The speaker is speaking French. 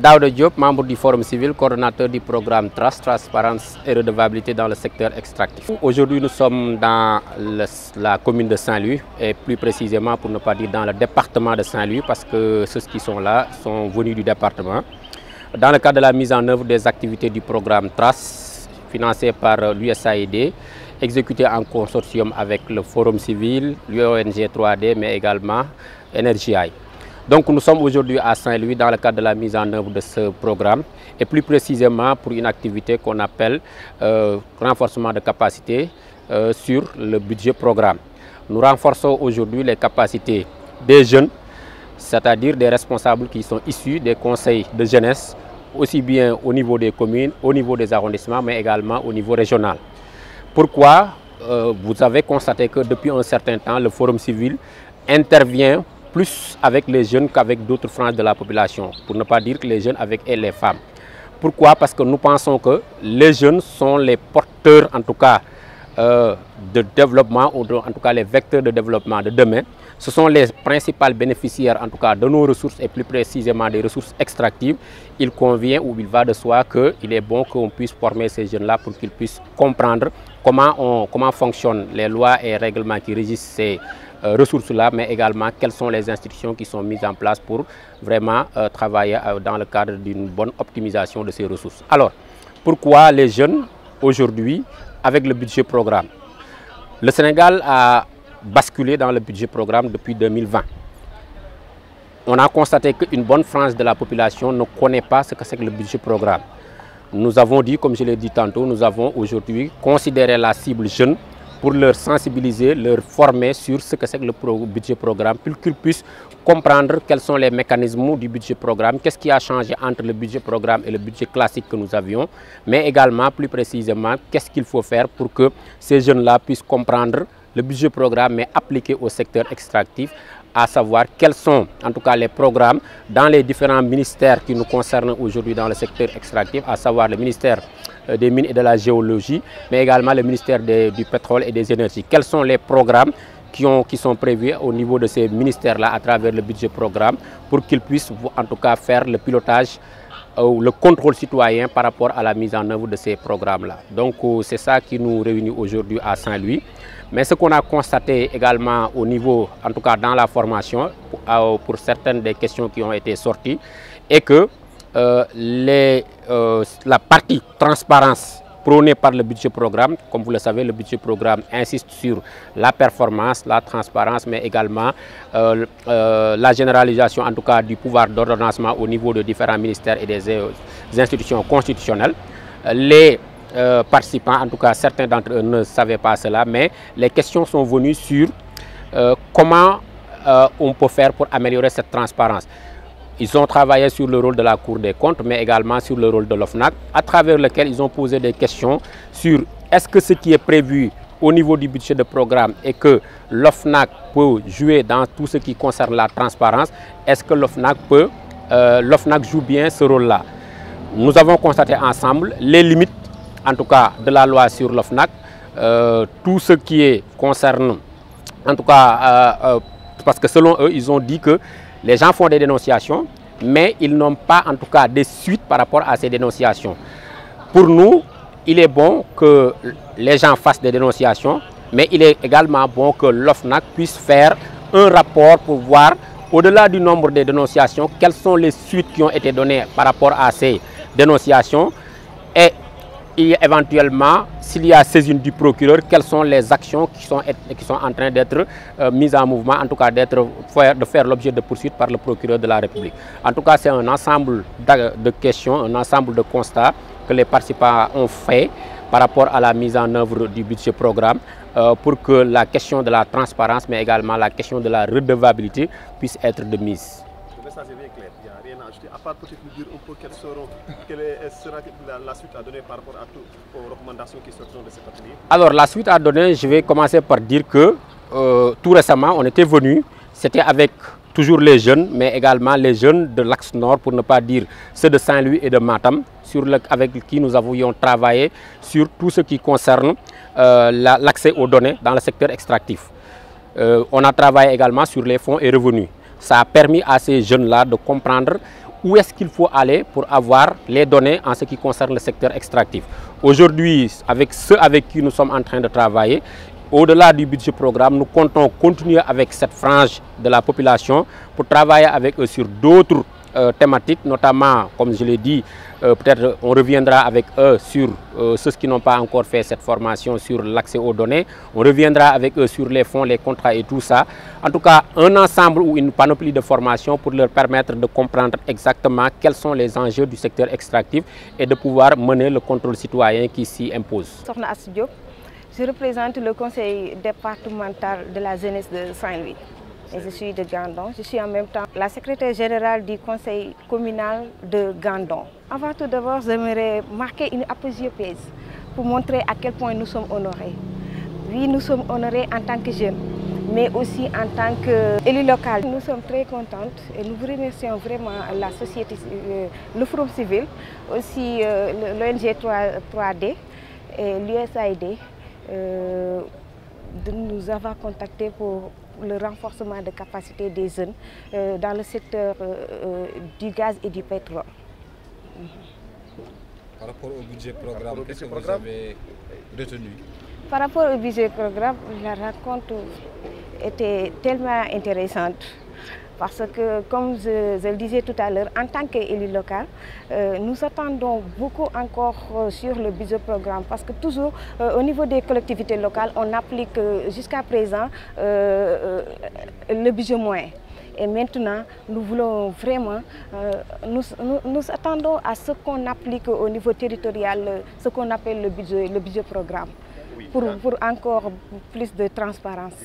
Daouda Diop, membre du Forum civil, coordonnateur du programme TRAS, Transparence et Redevabilité dans le secteur extractif. Aujourd'hui, nous sommes dans la commune de Saint-Louis et plus précisément, pour ne pas dire dans le département de Saint-Louis, parce que ceux qui sont là sont venus du département. Dans le cadre de la mise en œuvre des activités du programme TRAS, financé par l'USAID, exécuté en consortium avec le Forum civil, l'ONG 3D, mais également NRJI. Donc nous sommes aujourd'hui à Saint-Louis dans le cadre de la mise en œuvre de ce programme et plus précisément pour une activité qu'on appelle renforcement de capacité sur le budget programme. Nous renforçons aujourd'hui les capacités des jeunes, c'est-à-dire des responsables qui sont issus des conseils de jeunesse, aussi bien au niveau des communes, au niveau des arrondissements, mais également au niveau régional. Pourquoi vous avez constaté que depuis un certain temps, le Forum civil intervient plus avec les jeunes qu'avec d'autres franges de la population, pour ne pas dire que les jeunes avec les femmes. Pourquoi? Parce que nous pensons que les jeunes sont les porteurs, en tout cas, de développement, ou en tout cas les vecteurs de développement de demain. Ce sont les principaux bénéficiaires, en tout cas, de nos ressources et plus précisément des ressources extractives. Il convient ou il va de soi qu'il est bon qu'on puisse former ces jeunes-là pour qu'ils puissent comprendre comment fonctionnent les lois et règlements qui régissent ces ressources-là, mais également quelles sont les institutions qui sont mises en place pour vraiment travailler dans le cadre d'une bonne optimisation de ces ressources. Alors, pourquoi les jeunes aujourd'hui avec le budget programme? Le Sénégal a basculé dans le budget programme depuis 2020. On a constaté qu'une bonne frange de la population ne connaît pas ce que c'est que le budget programme. Nous avons dit, comme je l'ai dit tantôt, nous avons aujourd'hui considéré la cible jeune pour leur sensibiliser, leur former sur ce que c'est que le budget programme, pour qu'ils puissent comprendre quels sont les mécanismes du budget programme, qu'est-ce qui a changé entre le budget programme et le budget classique que nous avions, mais également, plus précisément, qu'est-ce qu'il faut faire pour que ces jeunes-là puissent comprendre le budget programme, mais appliqué au secteur extractif, à savoir quels sont en tout cas les programmes dans les différents ministères qui nous concernent aujourd'hui dans le secteur extractif, à savoir le ministère des mines et de la géologie, mais également le ministère du pétrole et des énergies. Quels sont les programmes qui sont prévus au niveau de ces ministères-là à travers le budget programme pour qu'ils puissent en tout cas faire le pilotage ou le contrôle citoyen par rapport à la mise en œuvre de ces programmes-là. Donc c'est ça qui nous réunit aujourd'hui à Saint-Louis. Mais ce qu'on a constaté également au niveau, en tout cas dans la formation, pour certaines des questions qui ont été sorties, est que la partie transparence prônée par le budget programme, comme vous le savez, le budget programme insiste sur la performance, la transparence, mais également la généralisation en tout cas du pouvoir d'ordonnancement au niveau de différents ministères et des institutions constitutionnelles. Les participants, en tout cas certains d'entre eux ne savaient pas cela, mais les questions sont venues sur comment on peut faire pour améliorer cette transparence. Ils ont travaillé sur le rôle de la Cour des comptes, mais également sur le rôle de l'OFNAC, à travers lequel ils ont posé des questions sur est-ce que ce qui est prévu au niveau du budget de programme et que l'OFNAC peut jouer dans tout ce qui concerne la transparence, est-ce que l'OFNAC joue bien ce rôle-là? Nous avons constaté ensemble les limites, en tout cas de la loi sur l'OFNAC, tout ce qui est concerne, en tout cas, parce que selon eux, ils ont dit que les gens font des dénonciations, mais ils n'ont pas en tout cas des suites par rapport à ces dénonciations. Pour nous, il est bon que les gens fassent des dénonciations, mais il est également bon que l'OFNAC puisse faire un rapport pour voir, au-delà du nombre de dénonciations, quelles sont les suites qui ont été données par rapport à ces dénonciations et éventuellement, s'il y a saisine du procureur, quelles sont les actions qui sont en train d'être mises en mouvement, en tout cas de faire l'objet de poursuites par le procureur de la République. En tout cas, c'est un ensemble de questions, un ensemble de constats que les participants ont fait par rapport à la mise en œuvre du budget programme pour que la question de la transparence, mais également la question de la redevabilité puisse être de mise. Le message est bien clair, il n'y a rien à ajouter, à part peut-être nous dire un peu quelle sera la suite à donner par rapport aux recommandations qui sortiront de cet atelier. Alors la suite à donner, je vais commencer par dire que tout récemment on était venu, c'était avec toujours les jeunes, mais également les jeunes de l'Axe Nord, pour ne pas dire ceux de Saint-Louis et de Matam, avec qui nous avions travaillé sur tout ce qui concerne l'accès aux données dans le secteur extractif. On a travaillé également sur les fonds et revenus. Ça a permis à ces jeunes-là de comprendre où est-ce qu'il faut aller pour avoir les données en ce qui concerne le secteur extractif. Aujourd'hui, avec ceux avec qui nous sommes en train de travailler, au-delà du budget programme, nous comptons continuer avec cette frange de la population pour travailler avec eux sur d'autres thématiques, notamment, comme je l'ai dit, peut-être on reviendra avec eux sur ceux qui n'ont pas encore fait cette formation sur l'accès aux données. On reviendra avec eux sur les fonds, les contrats et tout ça. En tout cas, un ensemble ou une panoplie de formation pour leur permettre de comprendre exactement quels sont les enjeux du secteur extractif et de pouvoir mener le contrôle citoyen qui s'y impose. Je représente le conseil départemental de la jeunesse de Saint-Louis. Et je suis de Gandon. Je suis en même temps la secrétaire générale du conseil communal de Gandon. Avant tout d'abord, j'aimerais marquer une apogée pour montrer à quel point nous sommes honorés. Oui, nous sommes honorés en tant que jeunes, mais aussi en tant qu'élus locaux. Nous sommes très contentes et nous vous remercions vraiment la société, le Forum civil, aussi l'ONG 3D et l'USAID de nous avoir contactés pour le renforcement de capacité des jeunes dans le secteur du gaz et du pétrole. Par rapport au budget programme, qu'est-ce que vous avez retenu? Par rapport au budget programme, la rencontre était tellement intéressante. Parce que, comme je le disais tout à l'heure, en tant qu'élu local, nous attendons beaucoup encore sur le budget programme. Parce que toujours, au niveau des collectivités locales, on applique jusqu'à présent le budget moyen. Et maintenant, nous voulons vraiment, nous attendons à ce qu'on applique au niveau territorial, ce qu'on appelle le budget programme, pour encore plus de transparence.